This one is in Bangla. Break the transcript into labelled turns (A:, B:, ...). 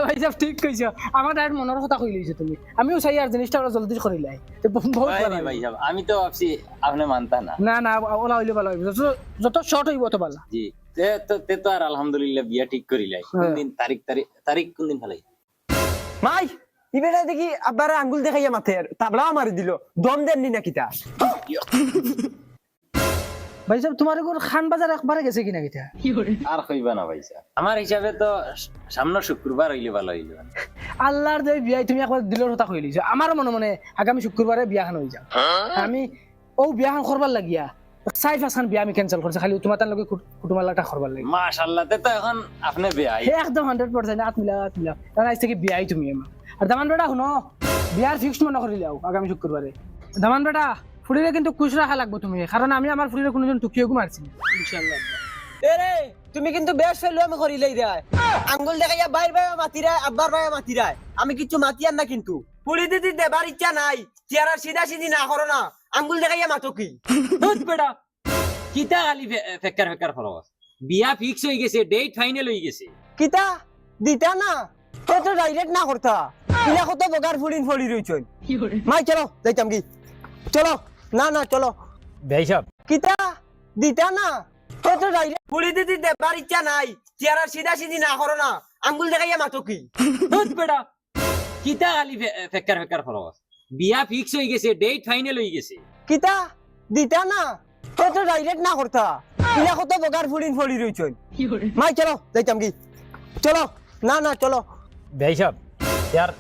A: ভাই সাহেব ঠিক কইছো আমার ডাইরেক্ট মনের কথা কই লইছো তুমি আমিও চাই আর জিনিসটা ওরা জলদি করিলাই তো বহুত ভালো
B: ভাই সাহেব আমি তো ভাবছি আপনি মানতা না।
A: না না ওলা হইলে ভালো হইবে যত শর্ট হইব তত ভালো
B: জি তে তো আর আলহামদুলিল্লাহ বিয়া ঠিক করিলাই। কোন দিন তারিখ কোন দিন ফেলাই?
C: মাই ইবেটা দেখি আব্বার আঙ্গুল দেখাইয়া মাথের তাবলা মারি দিল দম দেননি নাকি তা
A: ভাই সাহেব তোমার ঘর খান বাজার একবারে গেছে কিনা কিটা
B: আর কইবা না ভাই সাহেব, আমার হিসাবে তো সামনে শুক্রবার হইলে ভালো হইল।
A: আল্লাহর দেই বিয়াই তুমি একবার দিলের কথা কই লইছো আমার মনে মনে আগামী শুক্রবারে বিয়াখান হই যাও আমি ও বিয়াখান করবার লাগিয়া সাইফ হাসান বিয়া আমি ক্যান্সেল করছি খালি তোমার তার লগে কুটুমালাটা করবার লাগি
B: মাশাআল্লাহ তে তো এখন আপনি বিয়াই
A: একদম 100% আত মিলা কারণ আজ থেকে বিয়াই তুমি আমার আর দামান বেটা শুনো বিয়ার ফিক্সড মনে করে লাও আগামী শুক্রবারে দামান বেটা ফুড়িরে কিন্তু খুশ রাখা লাগবে তুমি কারণ আমি আমার ফুড়িরে কোনোদিন টুকিও মারছি না ইনশাআল্লাহ
C: এরে তুমি কিন্তু বেশ ফেললো আমি করিলেই দেয় আঙ্গুল দেখাইয়া বাইর ভাই মাতিরায় আব্বার ভাই মাতিরায় আমি কিছু মাতিয়ার না কিন্তু পুরি দিদি দেবার ইচ্ছা নাই চেয়ারা সিধা সিধি না করো না আঙ্গুল দেখাইয়া মাতো কি
B: দুধ বেটা কিতা খালি ফেক্কার ফরস বিয়া ফিক্স হই গেছে, ডেট ফাইনাল হই গেছে।
C: কিতা দিতা না তো তো ডাইরেক্ট না করতা ইলা কত বগার ফুড়িন ফড়ি রইছই মাই চলো যাইতাম কি চলো না না চলো
B: ভাই সাহেব
C: কিতা দিতা না তো তো ডাইরেক্ট পুরি দিদি দেবার ইচ্ছা নাই চেয়ারা সিধা সিধি না করো না আঙ্গুল দেখাইয়া মাতো কি
B: দুধ বেটা কিতা খালি ফেক্কার ফরস বিয়া ফিক্স হই গেছে, ডেট ফাইনাল হই গেছে।
C: কিতা দিতা না তো তো ডাইরেক্ট না করতা ইলা কত বগার ফুড়িন ফড়ি রইছই মাই চলো যাইতাম কি চলো না না চলো
B: ভাই সাহেব यार